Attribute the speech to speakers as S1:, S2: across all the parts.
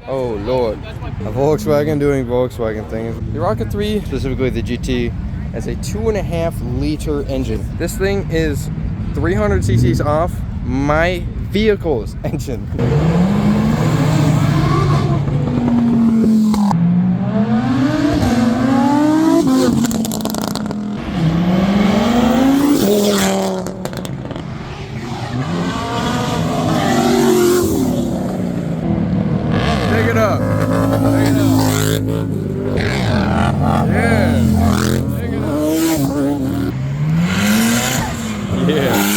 S1: Oh Lord. A Volkswagen doing Volkswagen things. The Rocket 3, specifically the GT, has a 2.5 liter engine. This thing is 300 cc's off my vehicle's engine. Take it up. Take it up. Yeah. Take it up. Yeah.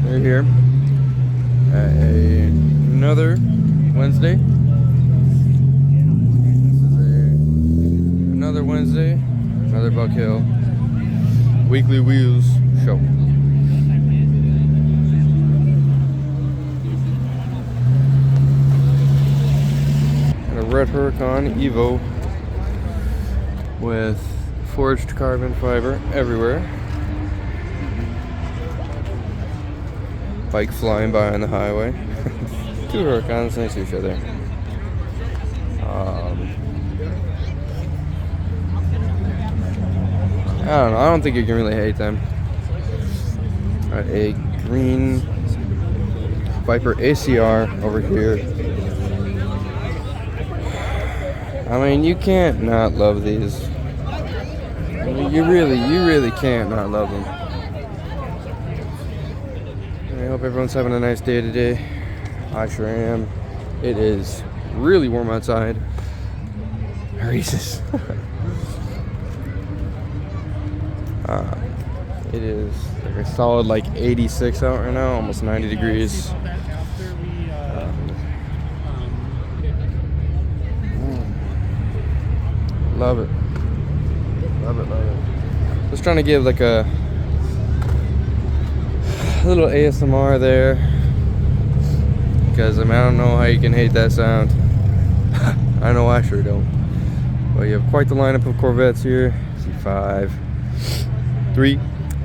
S1: We're here at another Wednesday. Another Wednesday, another Buck Hill Weekly Wheels show. And a red Huracan Evo with forged carbon fiber everywhere. Bike flying by on the highway. Two Huracans next to each other. I don't know. I don't think you can really hate them. A green Viper ACR over here. I mean, you can't not love these. I mean, you really can't not love them. I hope everyone's having a nice day today. I sure am. It is really warm outside. Jesus. It is like a solid 86 out right now, almost 90 degrees. Love it. Love it, love it. Just trying to give like a little ASMR there, because I don't know how you can hate that sound. I know I sure don't. Well, you have quite the lineup of Corvettes here. See 5, 3,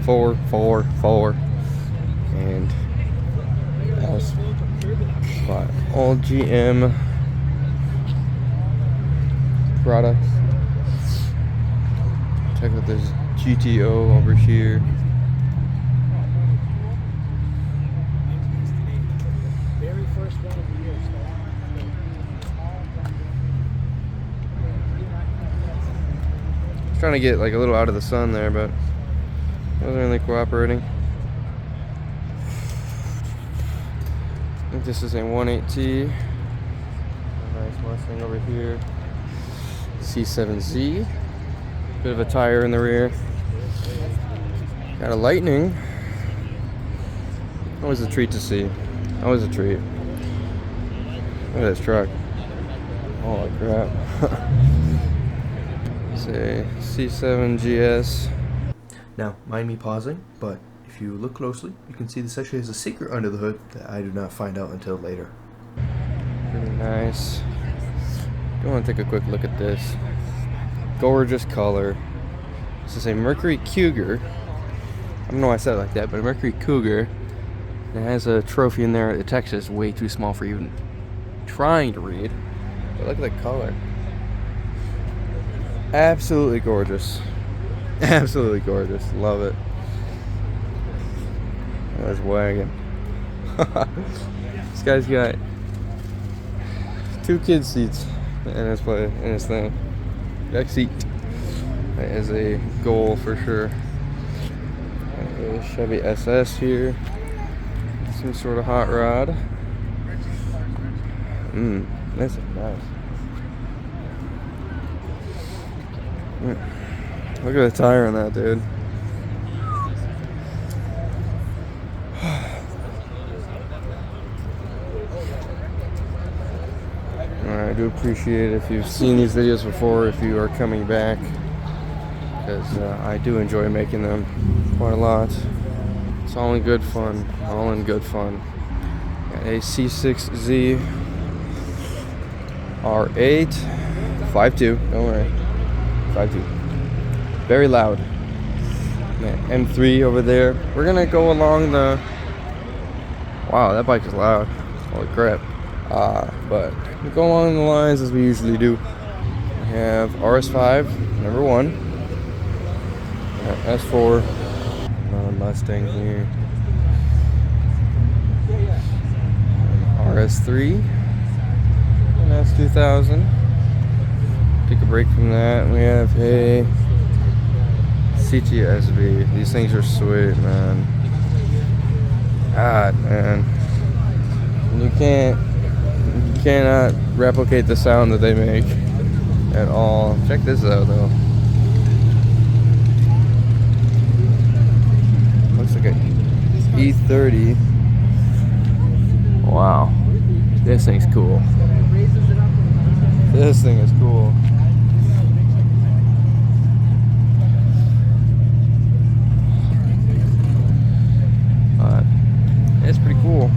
S1: 4, 4, 4, and S5. All GM products. Check out this GTO over here. Trying to get like a little out of the sun there, but wasn't really cooperating. I think this is a 1.8T. Nice Mustang over here. C7Z. Bit of a tire in the rear. Got a Lightning. Always a treat to see. Always a treat. Look at this truck. Holy crap. It's a C7 GS. Now, mind me pausing, but if you look closely, you can see this actually has a secret under the hood that I do not find out until later. Really nice. I want to take a quick look at this. Gorgeous color. This is a Mercury Cougar. I don't know why I said it like that, but a Mercury Cougar. It has a trophy in there. The text is way too small for even trying to read. But look at the color. Absolutely gorgeous. Absolutely gorgeous. Love it. That's wagon. This guy's got 2 kid seats in his thing. Back seat. That is a goal for sure. A Chevy SS here. Some sort of hot rod. This is nice. Look at the tire on that, dude. I do appreciate it if you've seen these videos before, if you are coming back, because I do enjoy making them quite a lot. It's all in good fun, all in good fun. Got a C6Z R8 5.2, don't worry, 5.2. Very loud. M3 over there. We're gonna go along the. Wow, that bike is loud. Holy crap. But we go along the lines as we usually do. We have RS5, number 1. S4. Another Mustang here. And RS3. And S2000. Take a break from that. We have a CTSV. These things are sweet, man. God, man. You cannot replicate the sound that they make at all. Check this out, though. Looks like a E30. Wow. This thing's cool. This thing is cool. It's pretty cool.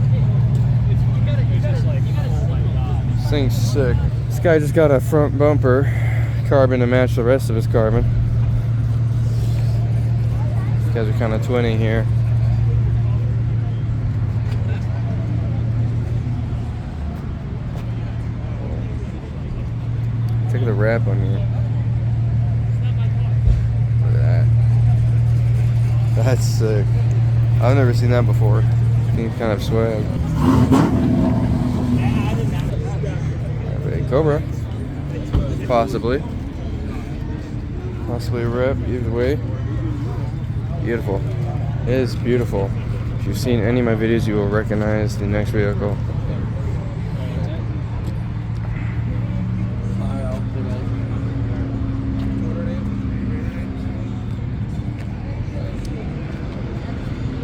S1: This thing's sick. This guy just got a front bumper carbon to match the rest of his carbon. These guys are kind of twinning here. Check the wrap on here. Look at that. That's sick. I've never seen that before. Seems kind of swag. Have a Cobra. Possibly. Possibly a rep, either way. Beautiful. It is beautiful. If you've seen any of my videos, you will recognize the next vehicle.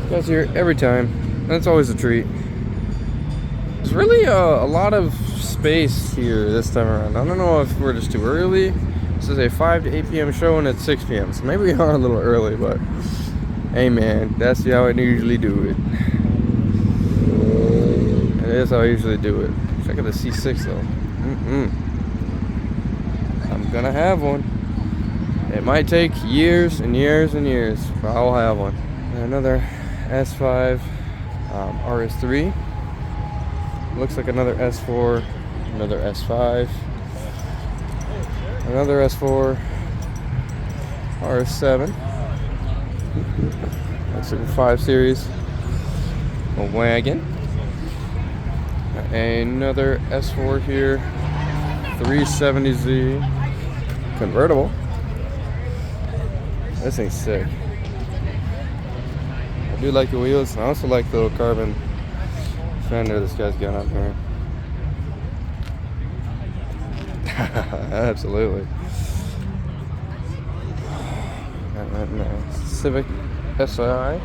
S1: Guys here every time. That's always a treat. There's really a lot of space here this time around. I don't know if we're just too early. This is a 5 to 8 p.m. show and it's 6 p.m. So maybe we are a little early, but hey man, that's how I usually do it. It is how I usually do it. Check out the C6 though. I'm gonna have one. It might take years and years and years, but I'll have one. And another S5 RS3. Looks like another S4, another S5, another S4, RS7. That's a 5 Series. A wagon. Another S4 here. 370Z. Convertible. This thing's sick. I do like the wheels, and I also like the little carbon fender this guy's got up here. Absolutely. Civic SI,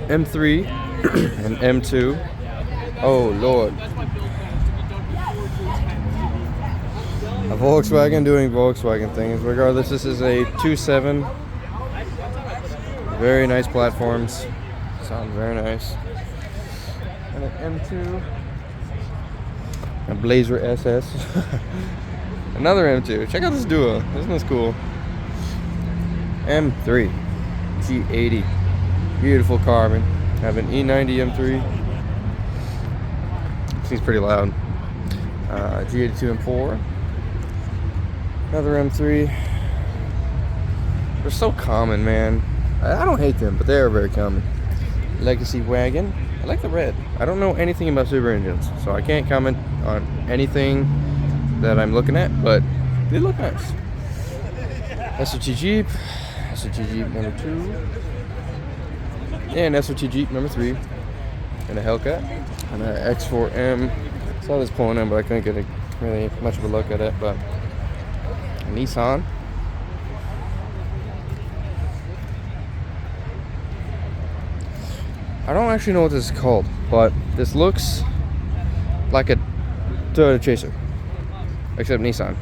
S1: M3, and M2. Oh Lord. A Volkswagen doing Volkswagen things. Regardless, this is a 2.7. Very nice platforms. Sounds very nice. And an M2. A Blazer SS. Another M2. Check out this duo. Isn't this cool? M3. G80. Beautiful carbon. Have an E90 M3. Seems pretty loud. G82 M4. Another M3. They're so common, man. I don't hate them, but they are very common. Legacy wagon. I like the red. I don't know anything about Subaru engines, so I can't comment on anything that I'm looking at, but they look nice. SOT Jeep. SOT Jeep number 2. And SOT Jeep number 3. And a Hellcat. And an X4M. Saw this pulling in, but I couldn't get really much of a look at it, but a Nissan. I don't actually know what this is called, but this looks like a Toyota Chaser, except Nissan.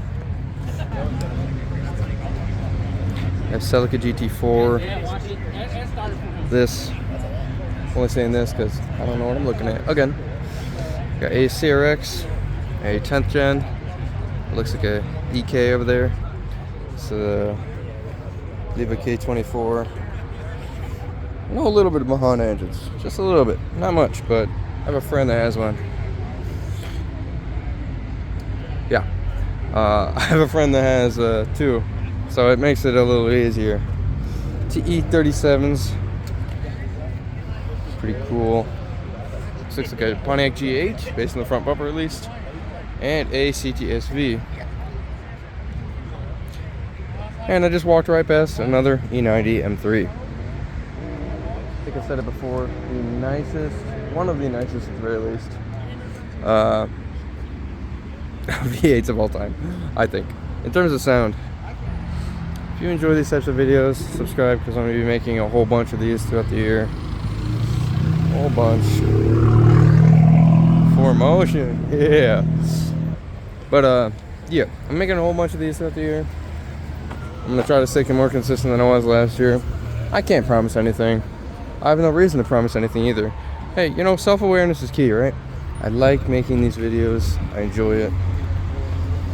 S1: I have Celica GT4. This, only saying this because I don't know what I'm looking at. Again, got a CRX, a 10th gen. It looks like a EK over there. It's a Leva K24. I know a little bit of Honda engines, just a little bit, not much, but I have a friend that has one. Yeah, I have a friend that has two, so it makes it a little easier. TE37s, pretty cool. Looks like a Pontiac G8, based on the front bumper at least, and a CTSV. And I just walked right past another E90 M3. I think I said it before, the nicest, one of the nicest at the very least, V8s of all time, I think, in terms of sound. If you enjoy these types of videos, subscribe, because I'm going to be making a whole bunch of these throughout the year. Whole bunch. 4Motion, yeah. But yeah, I'm making a whole bunch of these throughout the year. I'm going to try to stay more consistent than I was last year. I can't promise anything. I have no reason to promise anything either. Hey, you know, self-awareness is key, right? I like making these videos. I enjoy it.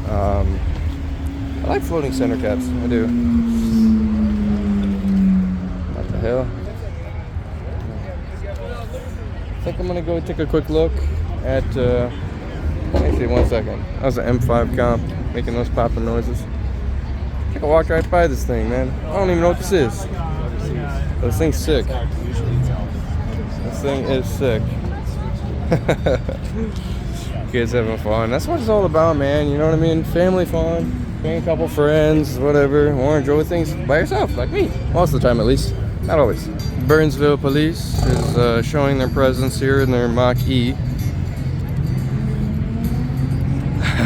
S1: I like floating center caps. I do. What the hell? I think I'm going to go take a quick look at... actually, 1 second. That was an M5 comp, making those popping noises. I think I walked right by this thing, man. I don't even know what this is. This thing's sick. This thing is sick. Kids having fun. That's what it's all about, man. You know what I mean? Family fun. Being a couple friends, whatever. Or enjoy things by yourself, like me. Most of the time, at least. Not always. Burnsville Police is showing their presence here in their Mach-E.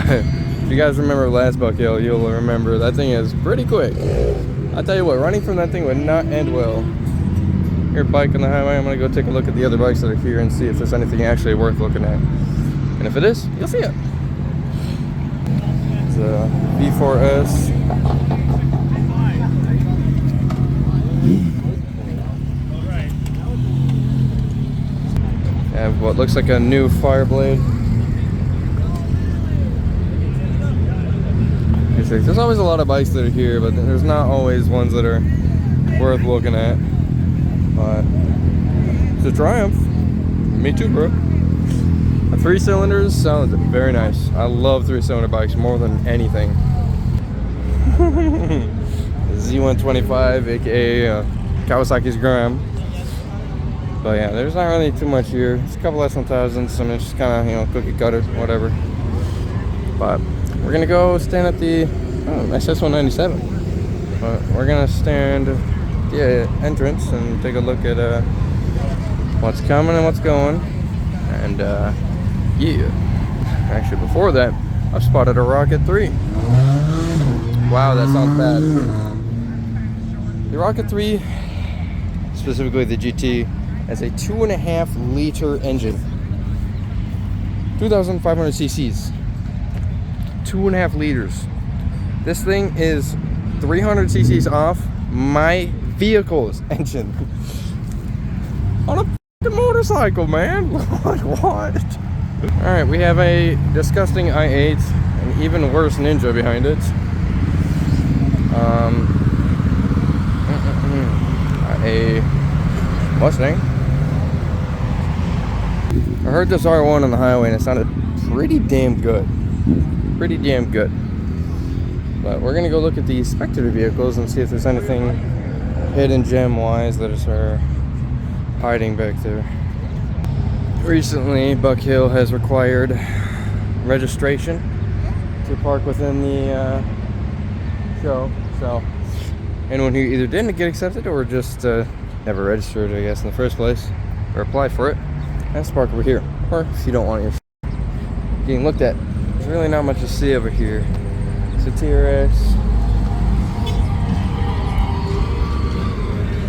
S1: If you guys remember last Buck Hill, you'll remember that thing is pretty quick. I'll tell you what, running from that thing would not end well. Here, bike on the highway, I'm gonna go take a look at the other bikes that are here and see if there's anything actually worth looking at. And if it is, you'll see it. It's a V4S. I have what looks like a new Fireblade. There's always a lot of bikes that are here, but there's not always ones that are worth looking at. But it's a Triumph. Me too, bro. A 3 cylinders sounds very nice. I love 3-cylinder bikes more than anything. Z125, aka Kawasaki's Gram. But yeah, there's not really too much here. It's a couple less than thousands. I mean, it's just kind of, you know, cookie cutter, whatever. But we're gonna go stand at the SS197. But we're gonna stand at the entrance and take a look at what's coming and what's going. And yeah, actually before that, I've spotted a Rocket 3. Wow, that sounds bad. The Rocket 3, specifically the GT, has a 2.5 liter engine, 2,500 cc's. 2.5 liters. This thing is 300 cc's off my vehicle's engine on a fucking motorcycle, man. What? All right, we have a disgusting i8, an even worse Ninja behind it. A Mustang. I heard this R1 on the highway and it sounded pretty damn good. Pretty damn good. But we're gonna go look at the spectator vehicles and see if there's anything hidden gem wise that is hiding back there. Recently, Buck Hill has required registration to park within the show. So anyone who either didn't get accepted or just never registered, I guess, in the first place, or applied for it, has to park over here. Or if you don't want your getting looked at, there's really not much to see over here. It's a TRX.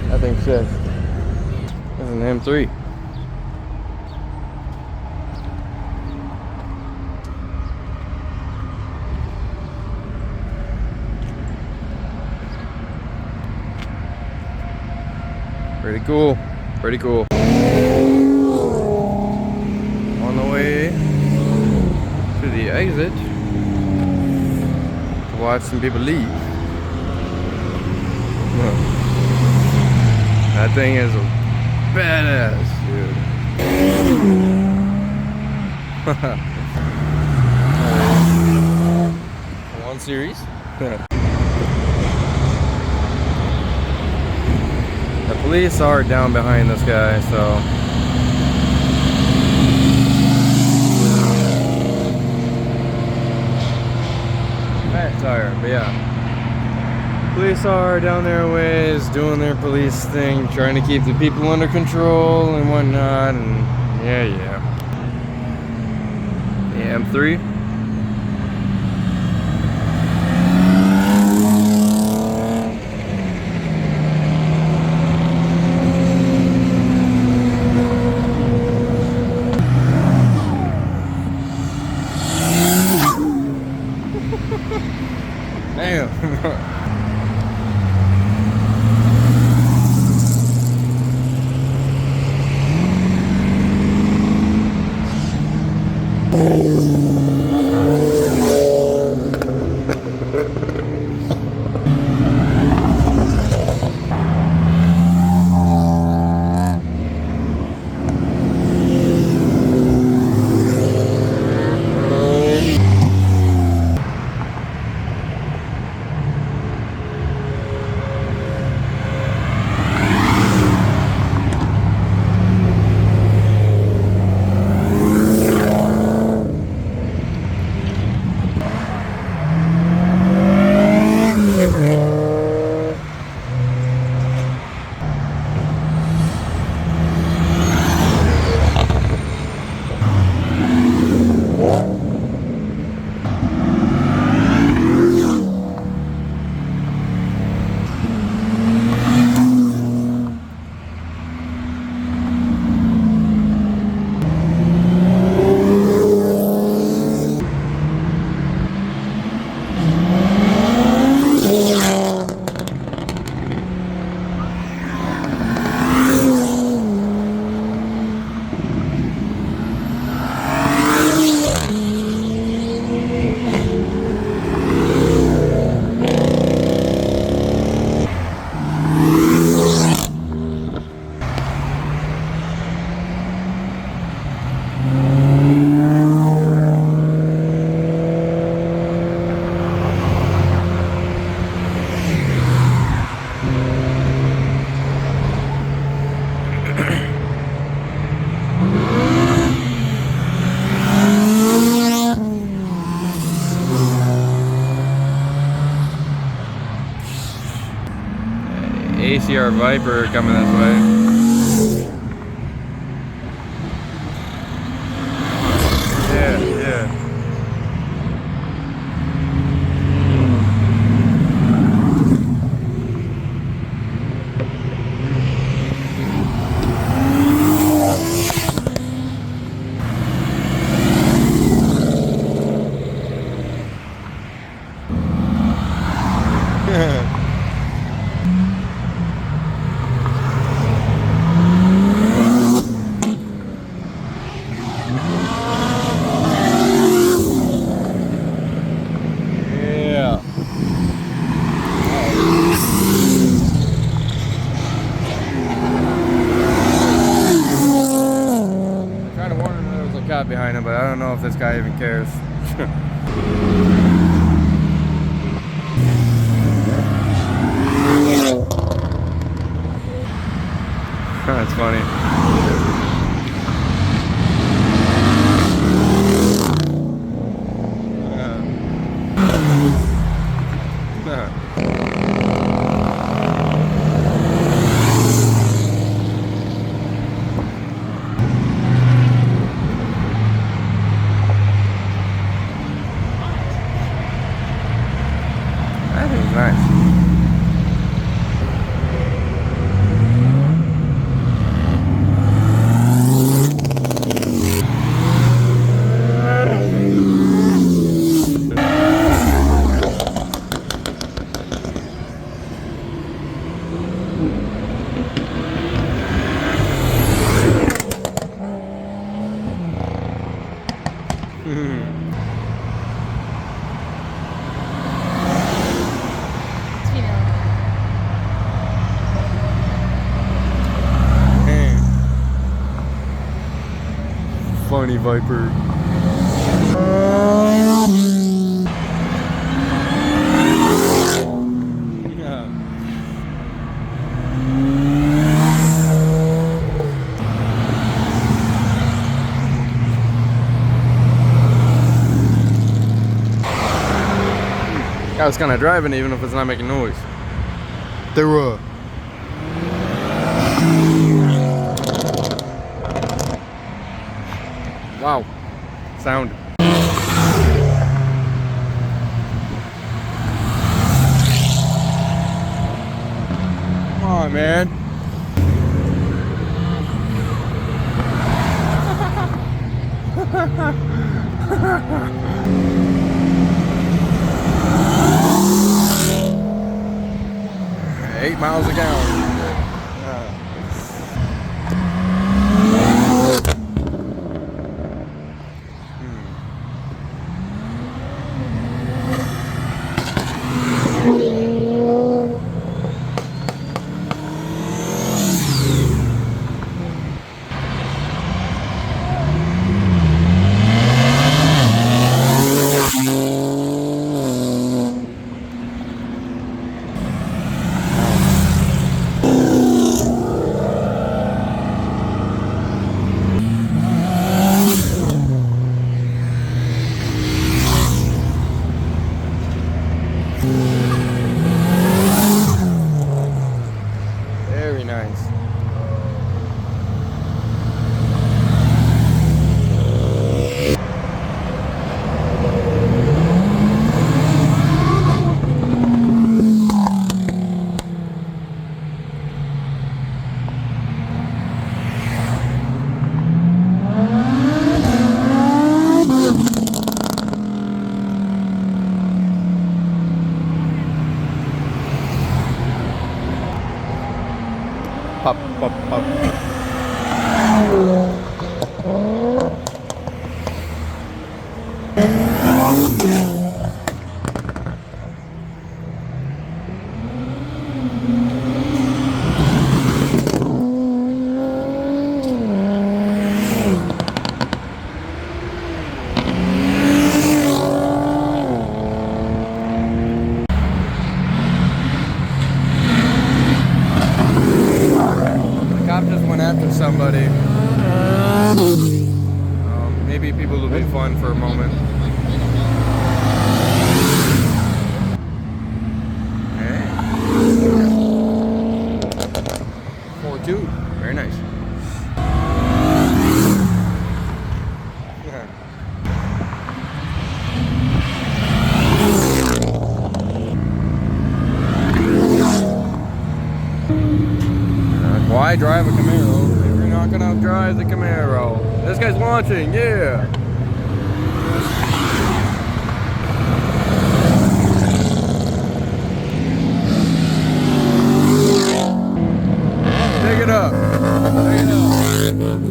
S1: That thing's sick. That's an M3. Pretty cool. Pretty cool. On the way to the exit to watch some people leave. That thing is a badass, dude. One series. The police are down behind this guy, so fat tire, but yeah. Police are down their ways, doing their police thing, trying to keep the people under control and whatnot, and yeah. The M3. Damn. ACR Viper coming this way. Yeah. Cop behind him, but I don't know if this guy even cares. That's funny. That is nice. Viper. I was kind of driving even if it's not making noise. There were. Wow. Sound. Come on, man. Eight miles a gallon. Very nice. Pop, pop, pop. After somebody. Maybe people will be fun for a moment. Hey. 4.2. Very nice. Why drive a Camaro if you're not gonna drive the Camaro? This guy's launching, yeah! Take it up! Take it up!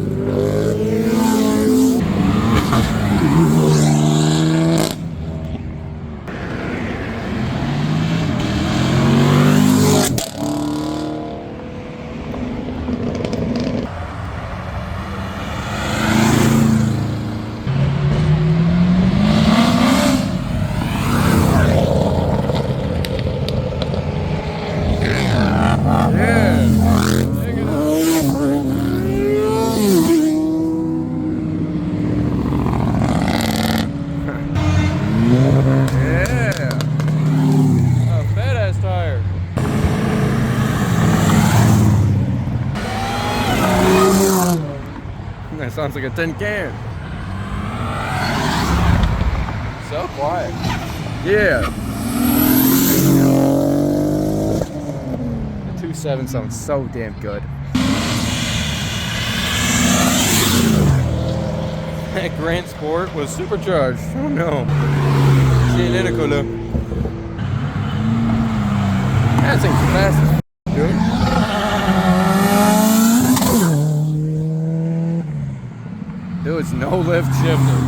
S1: That sounds like a tin can. So quiet. Yeah. The 2.7 sounds so damn good. That Grand Sport was supercharged. Oh no. See an color. That thing's fast as dude. Dude, it's no lift shifter.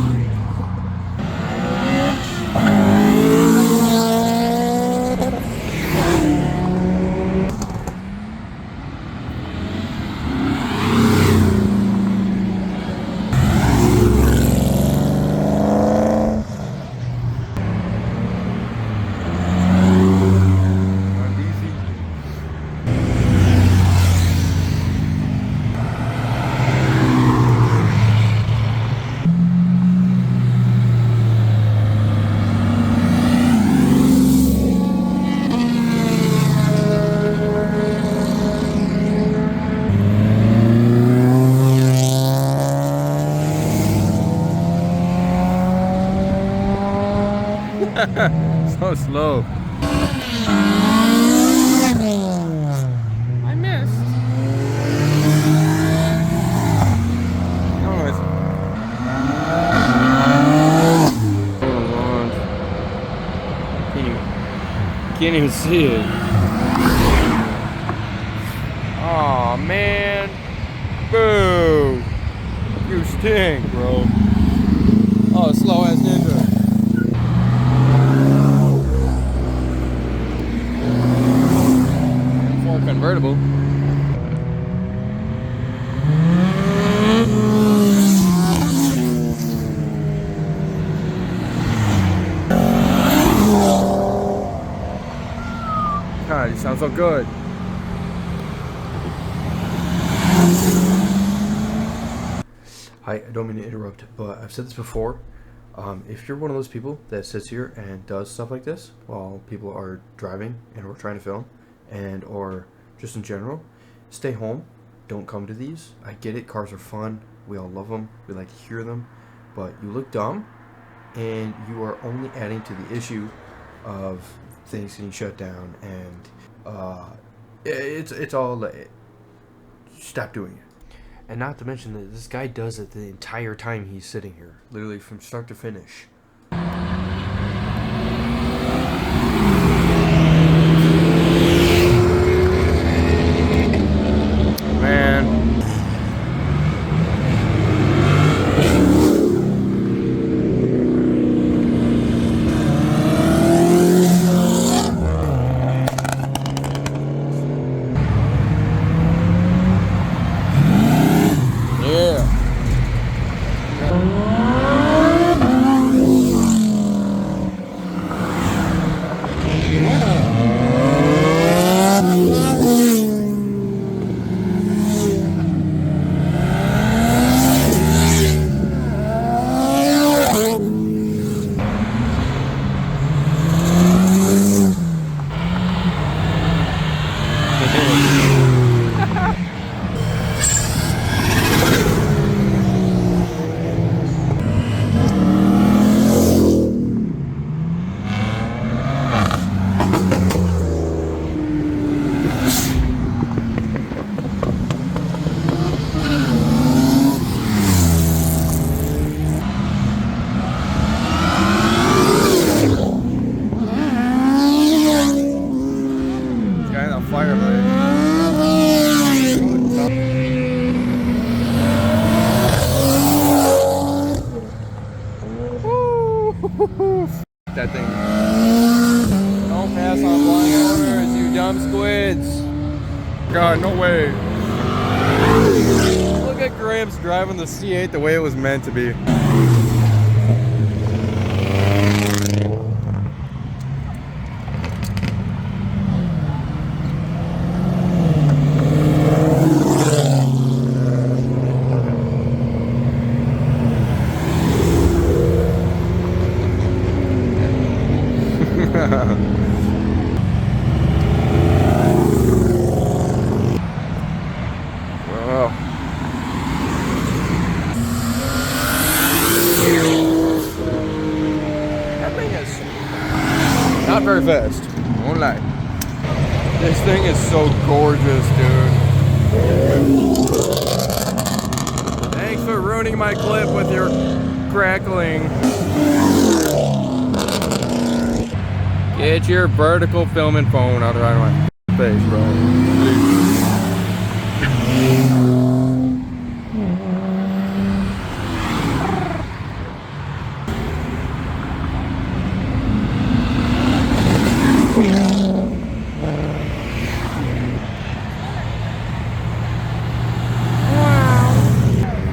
S2: So slow. I missed. Anyways. Oh Lord. Can't even see it. Aw, man. Boo. You stink, bro. Oh, slow ass ninja. For convertible. God, you sound so good.
S1: Hi, I don't mean to interrupt, but I've said this before. If you're one of those people that sits here and does stuff like this while people are driving and we're trying to film, and or just in general, stay home. Don't come to these. I get it. Cars are fun. We all love them. We like to hear them. But you look dumb, and you are only adding to the issue of things getting shut down. And it's all. Stop doing it. And not to mention that this guy does it the entire time he's sitting here. Literally from start to finish.
S2: Man. That thing. Don't pass on blind corners, you dumb squids. God, no way. Look at Gramps driving the C8 the way it was meant to be. Not very fast, won't lie. This thing is so gorgeous, dude. Thanks for ruining my clip with your crackling. Get your vertical filming phone out of my face, bro. Please.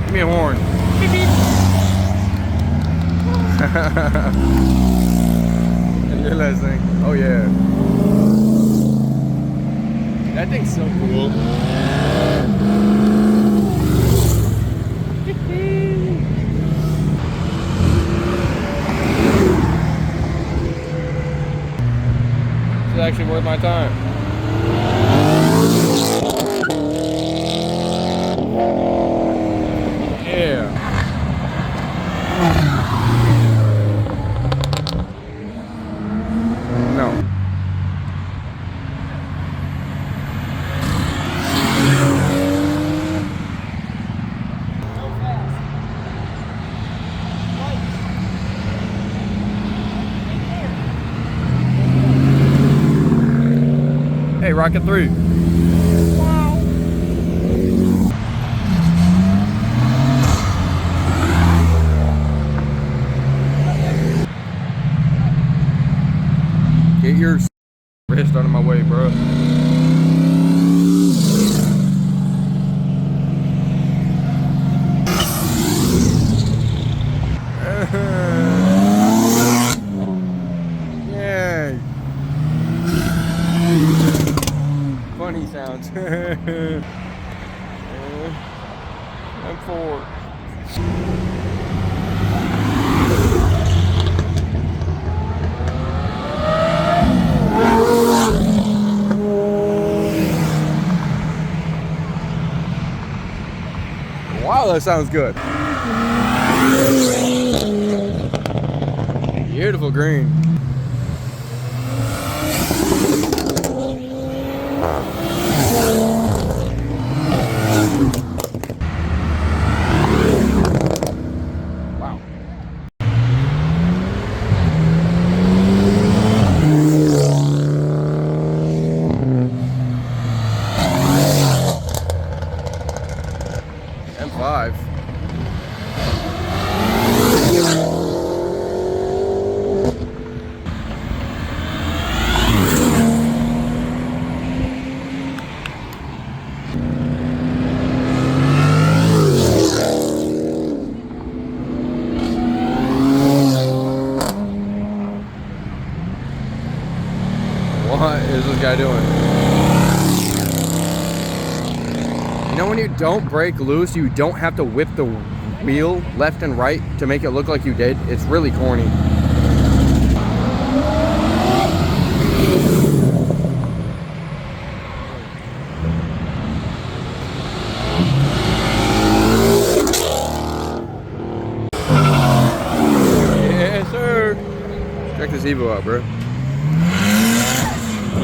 S2: Give me a horn. And your last thing. Oh yeah. That thing's so cool. It's actually worth my time. Yeah. Hey, Rocket 3. Get your wrist out of my way, bro. Yeah. Funny sounds. I'm forward. Wow, that sounds good. Beautiful green. Wow. M5. What is this guy doing? You know when you don't break loose, you don't have to whip the wheel left and right to make it look like you did? It's really corny. Yes, sir. Check this Evo out, bro.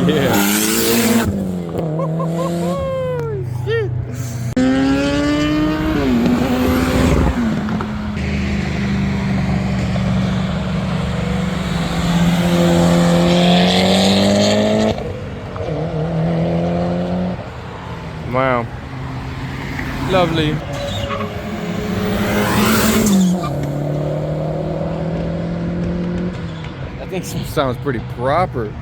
S2: Yeah. Shit. Wow. Lovely. That thing sounds pretty proper.